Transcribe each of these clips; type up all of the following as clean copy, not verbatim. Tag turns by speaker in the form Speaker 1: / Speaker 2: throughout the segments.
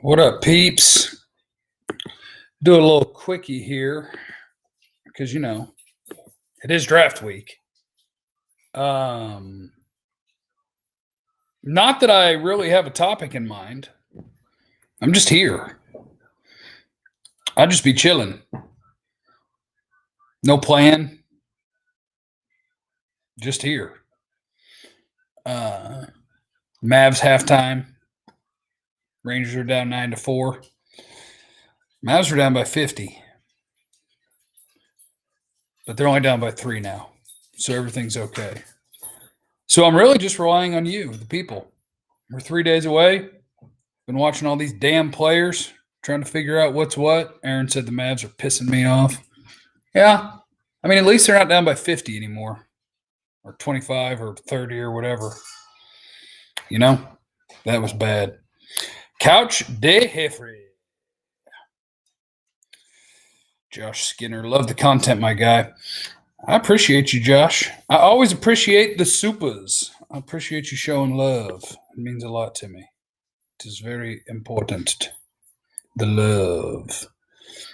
Speaker 1: What up, peeps? Do a little quickie here because, it is draft week. Not that I really have a topic in mind. I'm just here. I'll just be chilling. No plan. Just here. Mavs halftime. Rangers are down 9-4. Mavs are down by 50. But they're only down by 3 now. So everything's okay. So I'm really just relying on you, the people. We're 3 days away. Been watching all these damn players, trying to figure out what's what. Aaron said the Mavs are pissing me off. Yeah. I mean, at least they're not down by 50 anymore. Or 25 or 30 or whatever. That was bad. Couch de Jeffrey. Josh Skinner. Love the content, my guy. I appreciate you, Josh. I always appreciate the supers. I appreciate you showing love. It means a lot to me. It is very important. The love.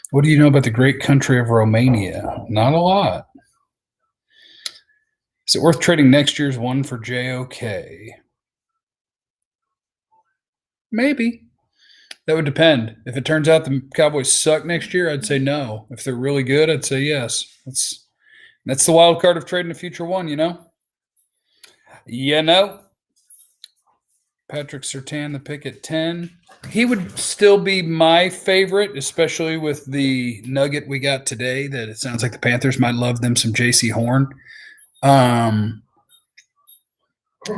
Speaker 1: What do you know about the great country of Romania? Not a lot. Is it worth trading next year's one for JOK? Maybe. That would depend. If it turns out the Cowboys suck next year, I'd say no. If they're really good, I'd say yes. That's the wild card of trading a future one, Patrick Surtain, the pick at 10. He would still be my favorite, especially with the nugget we got today that it sounds like the Panthers might love them some J.C. Horn.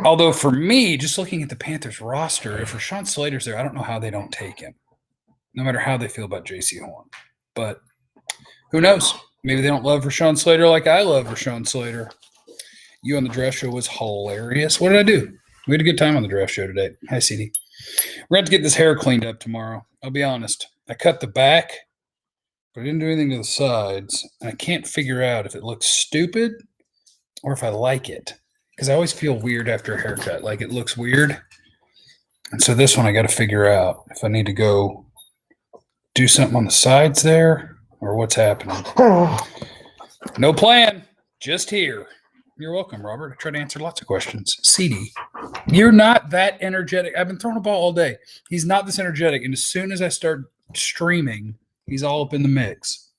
Speaker 1: Although for me, just looking at the Panthers roster, if Rashawn Slater's there, I don't know how they don't take him, no matter how they feel about J.C. Horn. But who knows? Maybe they don't love Rashawn Slater like I love Rashawn Slater. You on the draft show was hilarious. What did I do? We had a good time on the draft show today. Hi, CD. We're going to get this hair cleaned up tomorrow. I'll be honest. I cut the back, but I didn't do anything to the sides. And I can't figure out if it looks stupid or if I like it. Because I always feel weird after a haircut. Like it looks weird. And so this one I got to figure out if I need to go do something on the sides there or what's happening. No plan. Just here. You're welcome, Robert. I try to answer lots of questions. CD, you're not that energetic. I've been throwing a ball all day. He's not this energetic. And as soon as I start streaming, he's all up in the mix.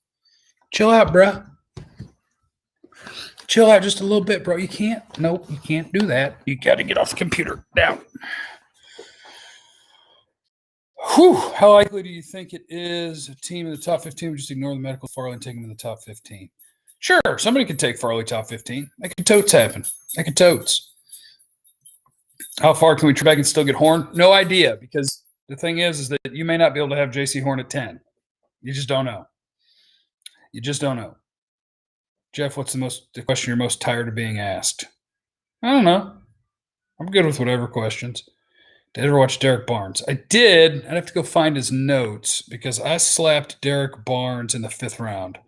Speaker 1: Chill out, bro. Chill out just a little bit, bro. You can't. Nope, you can't do that. You got to get off the computer. Down. Whew. How likely do you think it is a team in the top 15 would just ignore the medical Farley and take him in the top 15? Sure, somebody could take Farley top 15. That could totes happen. That could totes. How far can we try back and still get Horn? No idea, because the thing is that you may not be able to have J.C. Horn at 10. You just don't know. You just don't know. Jeff, what's the question you're most tired of being asked? I don't know. I'm good with whatever questions. Did I ever watch Derek Barnes? I did. I'd have to go find his notes because I slapped Derek Barnes in the 5th round.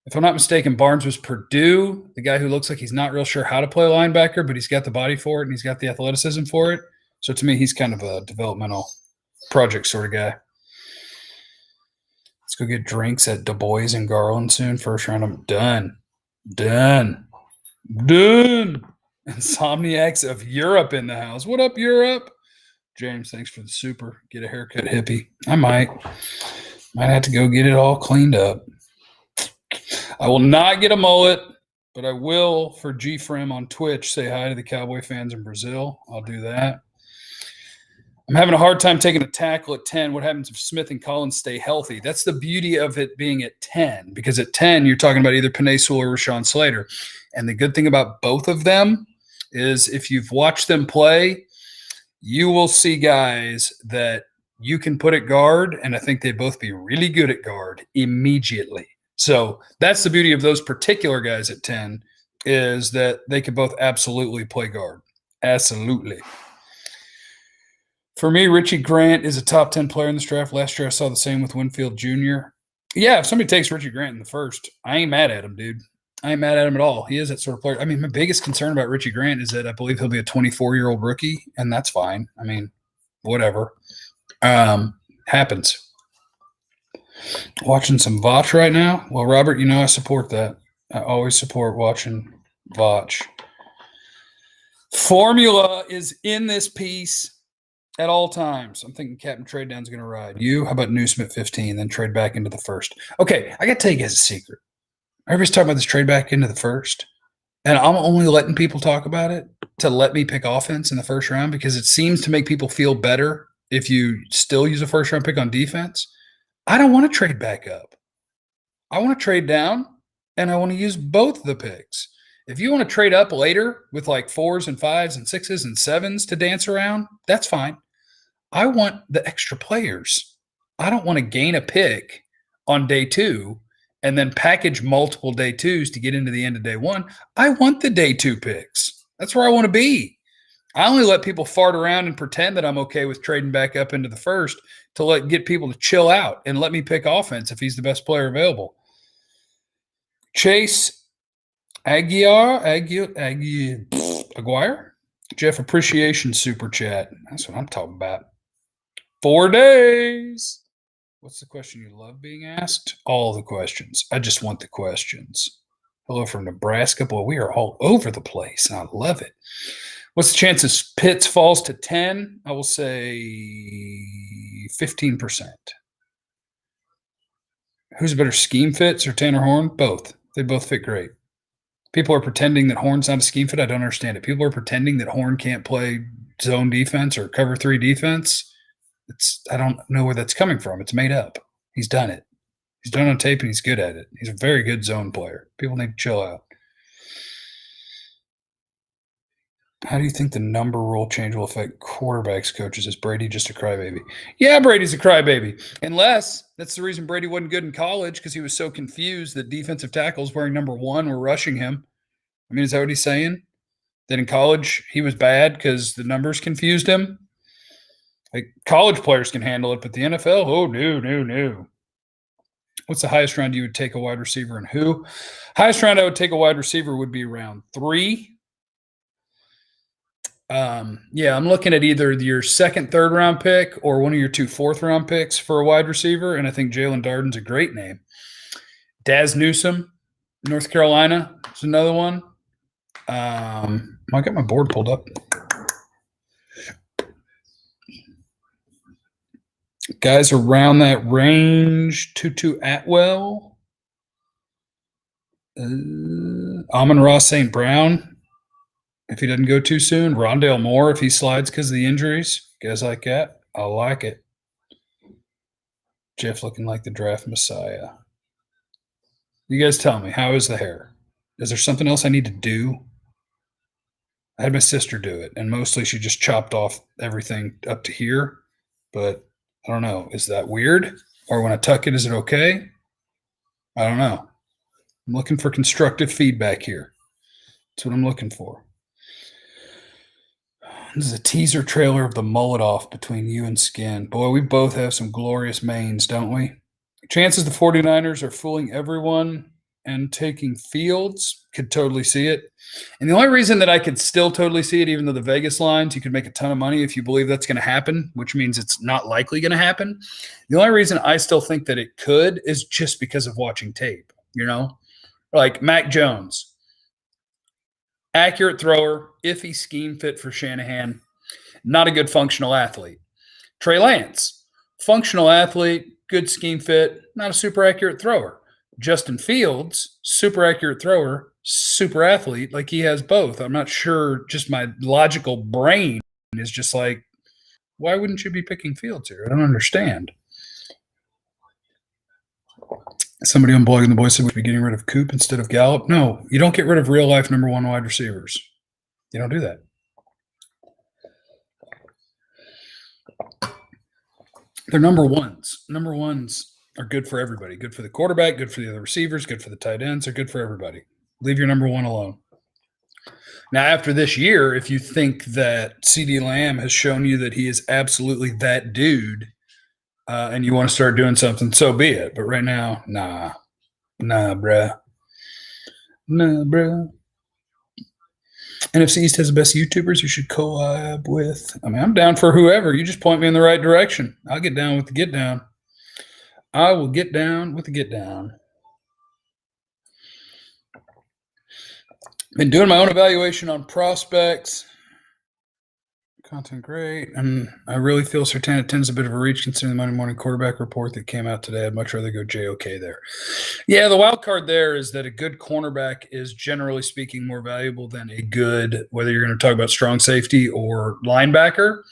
Speaker 1: If I'm not mistaken, Barnes was Purdue, the guy who looks like he's not real sure how to play linebacker, but he's got the body for it and he's got the athleticism for it. So to me, he's kind of a developmental project sort of guy. Let's go get drinks at Du Bois and Garland soon. First round, I'm done. Insomniacs of Europe in the house. What up, Europe? James, thanks for the super. Get a haircut, hippie. I might have to go get it all cleaned up. I will not get a mullet, but I will for G-Frem on Twitch say hi to the Cowboy fans in Brazil. I'll do that. I'm having a hard time taking a tackle at 10. What happens if Smith and Collins stay healthy? That's the beauty of it being at 10, because at 10, you're talking about either Penei Sewell or Rashawn Slater. And the good thing about both of them is if you've watched them play, you will see guys that you can put at guard, and I think they'd both be really good at guard immediately. So that's the beauty of those particular guys at 10 is that they could both absolutely play guard. Absolutely. For me, Richie Grant is a top 10 player in this draft. Last year, I saw the same with Winfield Jr. Yeah, if somebody takes Richie Grant in the first, I ain't mad at him, dude. I ain't mad at him at all. He is that sort of player. I mean, my biggest concern about Richie Grant is that I believe he'll be a 24-year-old rookie, and that's fine. I mean, whatever. Happens. Watching some Votch right now? Well, Robert, you know I support that. I always support watching Votch. Formula is in this piece at all times. I'm thinking Captain Trade Down's going to ride. You? How about Newsome at 15, then trade back into the first? Okay, I got to tell you guys a secret. Everybody's talking about this trade back into the first, and I'm only letting people talk about it to let me pick offense in the first round because it seems to make people feel better if you still use a first round pick on defense. I don't want to trade back up. I want to trade down, and I want to use both the picks. If you want to trade up later with like 4s and 5s and 6s and 7s to dance around, that's fine. I want the extra players. I don't want to gain a pick on day 2 and then package multiple day 2s to get into the end of day 1. I want the day 2 picks. That's where I want to be. I only let people fart around and pretend that I'm okay with trading back up into the first to get people to chill out and let me pick offense if he's the best player available. Chase Aguirre, Jeff Appreciation Super Chat. That's what I'm talking about. 4 days. What's the question you love being asked? All the questions. I just want the questions. Hello from Nebraska. Boy, we are all over the place. I love it. What's the chances Pitts falls to 10? I will say 15%. Who's a better scheme fits or Tanner Horn? Both. They both fit great. People are pretending that Horn's not a scheme fit. I don't understand it. People are pretending that Horn can't play zone defense or cover 3 defense. I don't know where that's coming from. It's made up. He's done it. He's done it on tape and he's good at it. He's a very good zone player. People need to chill out. How do you think the number rule change will affect quarterbacks coaches? Is Brady just a crybaby? Yeah, Brady's a crybaby. Unless that's the reason Brady wasn't good in college because he was so confused that defensive tackles wearing number 1 were rushing him. I mean, is that what he's saying? That in college he was bad because the numbers confused him? Like college players can handle it, but the NFL, oh, no. What's the highest round you would take a wide receiver and who? Highest round I would take a wide receiver would be round 3. Yeah, I'm looking at either your second, third round pick or one of your 2 fourth-round picks for a wide receiver, and I think Jalen Darden's a great name. Daz Newsome, North Carolina, is another one. I got my board pulled up. Guys around that range, Tutu Atwell, Amon-Ra St. Brown, if he doesn't go too soon. Rondale Moore, if he slides because of the injuries. Guys like that. I like it. Jeff looking like the draft messiah. You guys tell me, how is the hair? Is there something else I need to do? I had my sister do it, and mostly she just chopped off everything up to here. But I don't know. Is that weird? Or when I tuck it, is it okay? I don't know. I'm looking for constructive feedback here. That's what I'm looking for. This is a teaser trailer of the mullet off between you and Skin. Boy, we both have some glorious manes, don't we? Chances the 49ers are fooling everyone and taking Fields. Could totally see it. And the only reason that I could still totally see it, even though the Vegas lines, you could make a ton of money if you believe that's going to happen, which means it's not likely going to happen. The only reason I still think that it could is just because of watching tape, you know? Like Mac Jones. Accurate thrower, iffy scheme fit for Shanahan, not a good functional athlete. Trey Lance, functional athlete, good scheme fit, not a super accurate thrower. Justin Fields, super accurate thrower, super athlete, like he has both. I'm not sure, just my logical brain is just like, why wouldn't you be picking Fields here? I don't understand. Somebody on Blogging the Boys said we'd be getting rid of Coop instead of Gallup. No, you don't get rid of real life number 1 wide receivers. You don't do that. They're number 1s. Number 1s are good for everybody. Good for the quarterback, good for the other receivers, good for the tight ends. They're good for everybody. Leave your number 1 alone. Now, after this year, if you think that CeeDee Lamb has shown you that he is absolutely that dude, and you want to start doing something, so be it. But right now, nah, bruh. NFC East has the best YouTubers you should collab with. I mean, I'm down for whoever. You just point me in the right direction. I'll get down with the get down. I will get down with the get down. Been doing my own evaluation on prospects. Content great. And I really feel Surtain at 10 is a bit of a reach considering the Monday morning quarterback report that came out today. I'd much rather go JOK there. Yeah, the wild card there is that a good cornerback is generally speaking more valuable than a good, whether you're going to talk about strong safety or linebacker.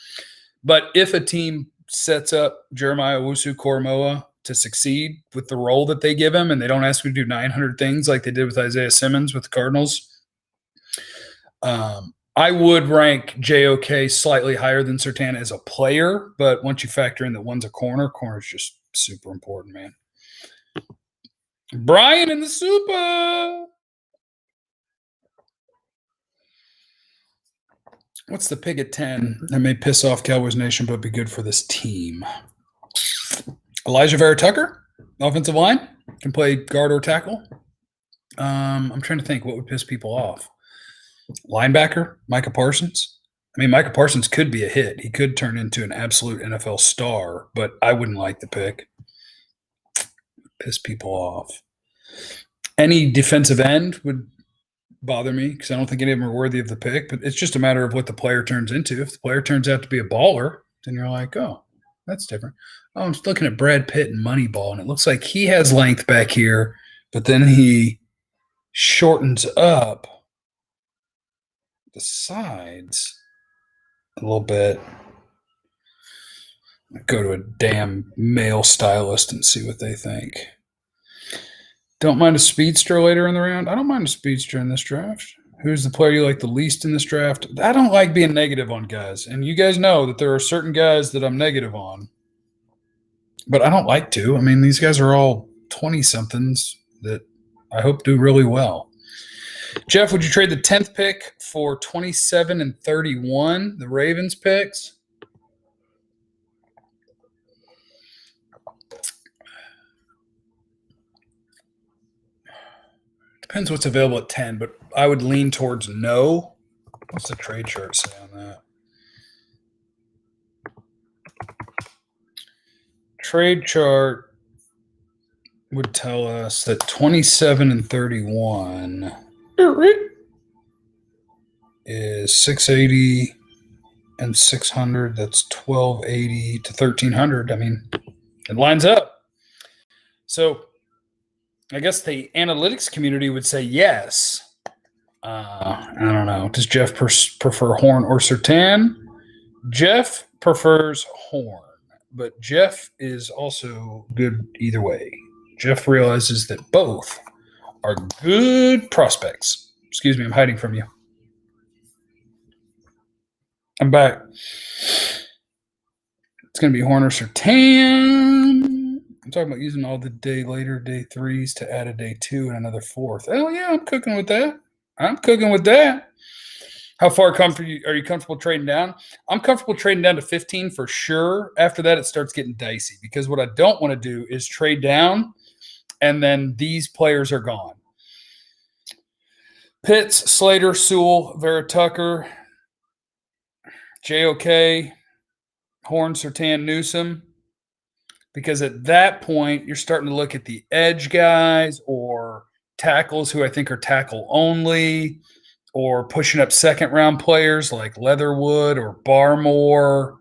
Speaker 1: But if a team sets up Jeremiah Owusu-Koramoah to succeed with the role that they give him and they don't ask him to do 900 things like they did with Isaiah Simmons with the Cardinals, I would rank JOK slightly higher than Surtain as a player, but once you factor in that one's a corner is just super important, man. Brian in the super. What's the pick at 10 that may piss off Cowboys Nation but be good for this team? Elijah Vera Tucker, offensive line, can play guard or tackle. I'm trying to think what would piss people off. Linebacker, Micah Parsons. I mean, Micah Parsons could be a hit. He could turn into an absolute NFL star, but I wouldn't like the pick. Piss people off. Any defensive end would bother me because I don't think any of them are worthy of the pick, but it's just a matter of what the player turns into. If the player turns out to be a baller, then you're like, oh, that's different. Oh, I'm just looking at Brad Pitt and Moneyball, and it looks like he has length back here, but then he shortens up the sides a little bit. Go to a damn male stylist and see what they think. Don't mind a speedster later in the round. I don't mind a speedster in this draft. Who's the player you like the least in this draft? I don't like being negative on guys. And you guys know that there are certain guys that I'm negative on. But I don't like to. I mean, these guys are all 20-somethings that I hope do really well. Jeff, would you trade the 10th pick for 27 and 31, the Ravens picks? Depends what's available at 10, but I would lean towards no. What's the trade chart say on that? Trade chart would tell us that 27 and 31 is 680 and 600. That's 1280 to 1300. I mean, it lines up. So I guess the analytics community would say yes. I don't know. Does Jeff prefer Horn or Surtain? Jeff prefers Horn, but Jeff is also good either way. Jeff realizes that both are good prospects. Excuse me, I'm hiding from you. I'm back. It's going to be Horn or Surtain. I'm talking about using all the day 3s to add a day 2 and another 4th. Oh, yeah, I'm cooking with that. How far are you comfortable trading down? I'm comfortable trading down to 15 for sure. After that, it starts getting dicey because what I don't want to do is trade down and then these players are gone. Pitts, Slater, Sewell, Vera Tucker, JOK, Horn, Surtain, Newsom. Because at that point, you're starting to look at the edge guys or tackles who I think are tackle only, or pushing up second-round players like Leatherwood or Barmore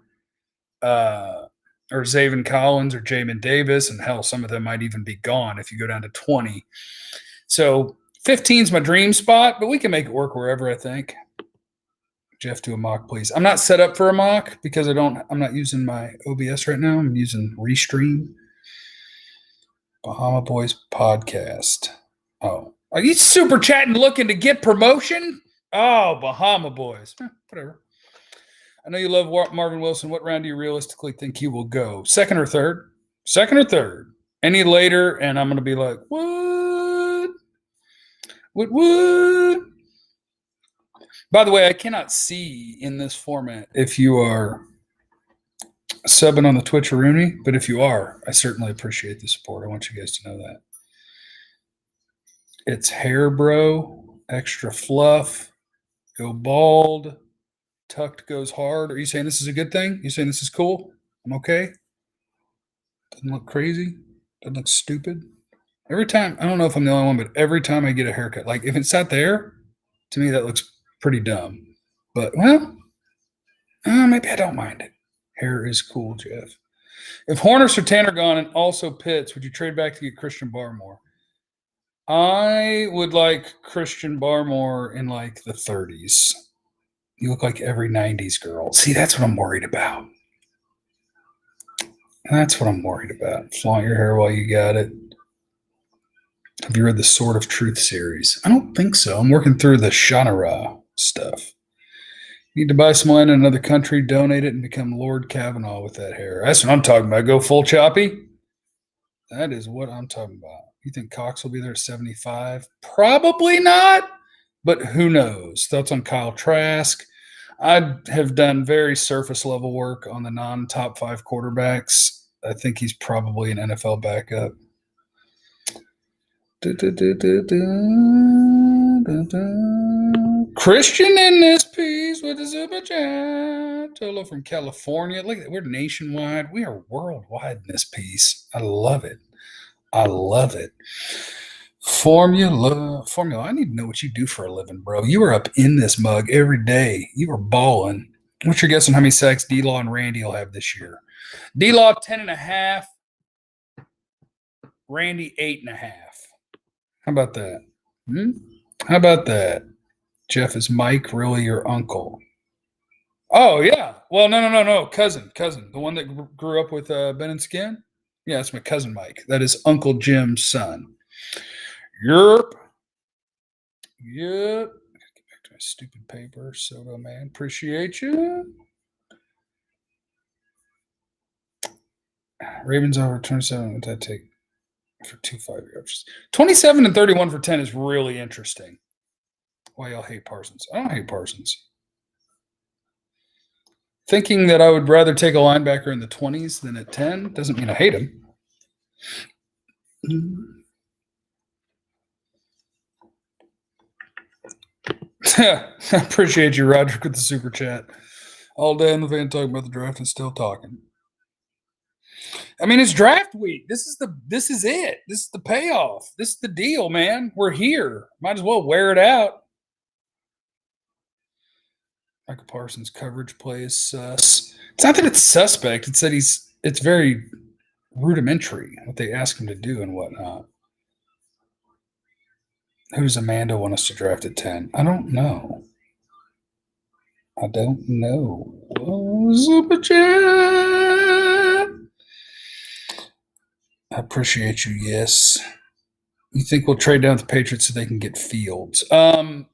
Speaker 1: or Zaven Collins or Jamin Davis, and hell, some of them might even be gone if you go down to 20. So 15 is my dream spot, but we can make it work wherever, I think. Jeff, do a mock, please. I'm not set up for a mock because I'm not using my OBS right now. I'm using Restream. Bahama Boys podcast. Oh, are you super chatting looking to get promotion? Oh, Bahama Boys. Whatever. I know you love Marvin Wilson. What round do you realistically think he will go? Second or third? Second or third? Any later, and I'm going to be like, what? What? By the way, I cannot see in this format if you are subbing on the Twitch-a-rooney, but if you are, I certainly appreciate the support. I want you guys to know that. It's hair, bro, extra fluff, Go bald. Tucked goes hard. Are you saying this is a good thing? You saying this is cool? I'm okay? Doesn't look crazy? Doesn't look stupid? Every time, I don't know if I'm the only one, but every time I get a haircut, like if it's sat there, to me that looks pretty dumb. But, well, maybe I don't mind it. Hair is cool, Jeff. If Horn or Sertan are gone and also Pitts, would you trade back to get Christian Barmore? I would like Christian Barmore in like the 30s. You look like every 90s girl. See, that's what I'm worried about. That's what I'm worried about. Flaunt your hair while you got it. Have you read the Sword of Truth series? I don't think so. I'm working through the Shannara stuff. You need to buy some land in another country, donate it, and become Lord Kavanaugh with that hair. That's what I'm talking about. Go full choppy. That is what I'm talking about. You think Cox will be there at 75? Probably not, but who knows? Thoughts on Kyle Trask? I have done very surface level work on the non-top 5 quarterbacks. I think he's probably an NFL backup. Christian in this piece with the super chat. Hello from California. Look at that. We're nationwide. We are worldwide in this piece. I love it. I love it. Formula. I need to know what you do for a living, bro. You are up in this mug every day. You are balling. What's your guess on how many sacks D-Law and Randy will have this year? D-Law 10.5. Randy 8.5. How about that? How about that? Jeff, is Mike really your uncle? Oh, yeah. Well, no. Cousin. The one that grew up with Ben and Skin? Yeah, that's my cousin Mike. That is Uncle Jim's son. Yerp. Get back to my stupid paper. Soda man. Appreciate you. Ravens over 27. What did that take for 2 5-year-olds? 27 and 31 for 10 is really interesting. Why y'all hate Parsons? I don't hate Parsons. Thinking that I would rather take a linebacker in the 20s than at 10 doesn't mean I hate him. I appreciate you, Roger, with the super chat. All day in the van talking about the draft and still talking. I mean, it's draft week. This is it. This is the payoff. This is the deal, man. We're here. Might as well wear it out. Michael Parsons' coverage play is sus. It's not that it's suspect. It's that it's very rudimentary what they ask him to do and whatnot. Who does Amanda want us to draft at 10? I don't know. Oh, super chat. I appreciate you. Yes. You think we'll trade down with the Patriots so they can get Fields? It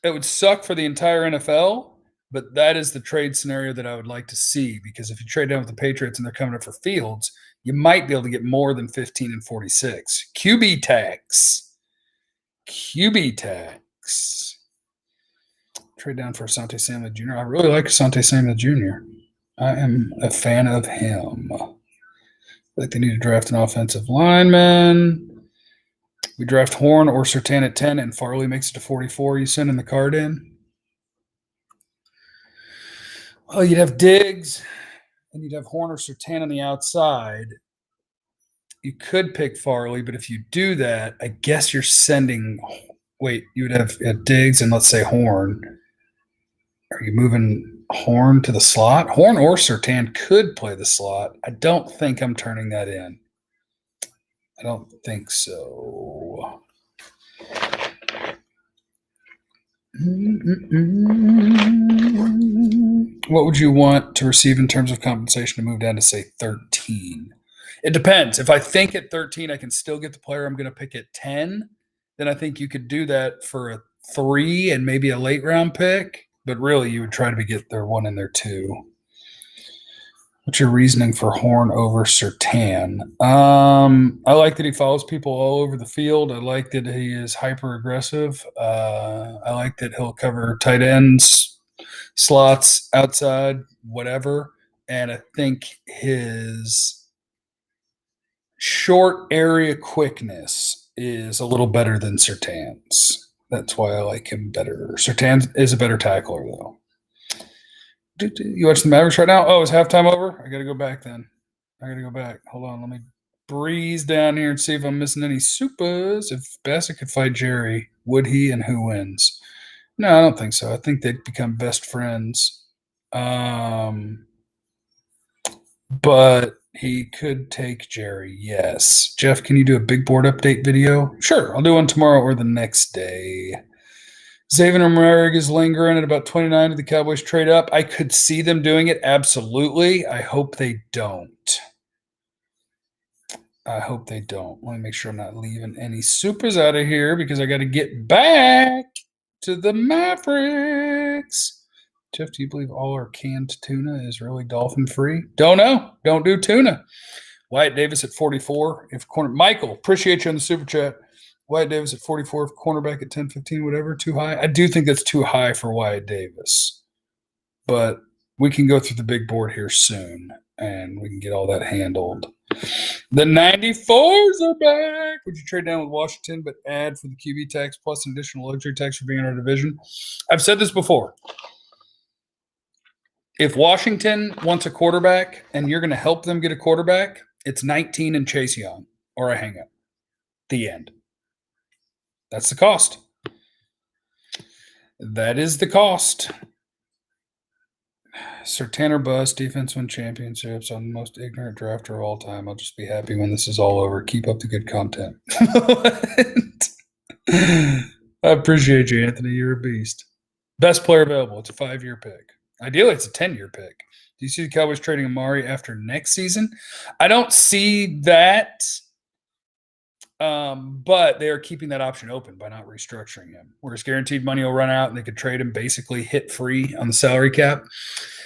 Speaker 1: would suck for the entire NFL, but that is the trade scenario that I would like to see, because if you trade down with the Patriots and they're coming up for Fields, you might be able to get more than 15 and 46. QB tax. Trade down for Asante Samuel Jr. I really like Asante Samuel Jr. I am a fan of him. I think they need to draft an offensive lineman. We draft Horn or Sertan at 10 and Farley makes it to 44. You sending the card in? Well, you'd have Diggs and you'd have Horn or Sertan on the outside. You could pick Farley, but if you do that, I guess you're sending – wait, you would have Diggs and let's say Horn. Are you moving Horn to the slot? Horn or Sertan could play the slot. I don't think I'm turning that in. I don't think so. What would you want to receive in terms of compensation to move down to, say, 13? It depends. If I think at 13 I can still get the player I'm going to pick at 10, then I think you could do that for a 3 and maybe a late round pick. But really, you would try to get their 1 and their 2. What's your reasoning for Horn over Sertan? I like that he follows people all over the field. I like that he is hyper aggressive. I like that he'll cover tight ends, slots, outside, whatever. And I think his short area quickness is a little better than Sertan's. That's why I like him better. Surtain is a better tackler, though. You watch the Mavericks right now? Oh, is halftime over? I got to go back then. I got to go back. Hold on. Let me breeze down here and see if I'm missing any supers. If Bassett could fight Jerry, would he, and who wins? No, I don't think so. I think they'd become best friends. But he could take Jerry, yes. Jeff, can you do a big board update video? Sure, I'll do one tomorrow or the next day. Zaven Merrick is lingering at about 29 to the Cowboys trade up. I could see them doing it, absolutely. I hope they don't. Let me make sure I'm not leaving any supers out of here because I got to get back to the Mavericks. Jeff, do you believe all our canned tuna is really dolphin free? Don't know. Don't do tuna. Wyatt Davis at 44. If corner Michael, appreciate you on the super chat. Wyatt Davis at 44. If cornerback at 10-15, whatever, too high. I do think that's too high for Wyatt Davis. But we can go through the big board here soon and we can get all that handled. The 94s are back. Would you trade down with Washington but add for the QB tax plus an additional luxury tax for being in our division? I've said this before. If Washington wants a quarterback and you're going to help them get a quarterback, it's 19 and Chase Young or a hang up. The end. That's the cost. That is the cost. Sir Tanner Bus, defense win championships. I'm the most ignorant drafter of all time. I'll just be happy when this is all over. Keep up the good content. I appreciate you, Anthony. You're a beast. Best player available. It's a 5-year pick. Ideally, it's a 10-year pick. Do you see the Cowboys trading Amari after next season? I don't see that, but they are keeping that option open by not restructuring him. Whereas guaranteed money will run out and they could trade him basically hit free on the salary cap.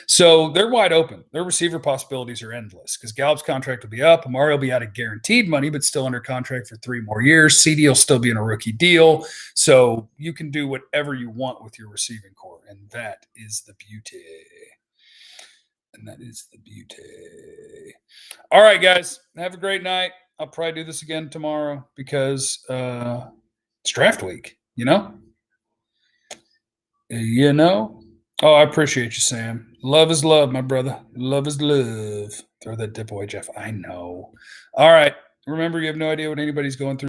Speaker 1: So they're wide open. Their receiver possibilities are endless because Gallup's contract will be up. Amari will be out of guaranteed money, but still under contract for 3 more years. CD will still be in a rookie deal. So you can do whatever you want with your receiving core. And that is the beauty. All right, guys. Have a great night. I'll probably do this again tomorrow because it's draft week, you know? Oh, I appreciate you, Sam. Love is love, my brother. Love is love. Throw that dip away, Jeff. I know. All right. Remember, you have no idea what anybody's going through.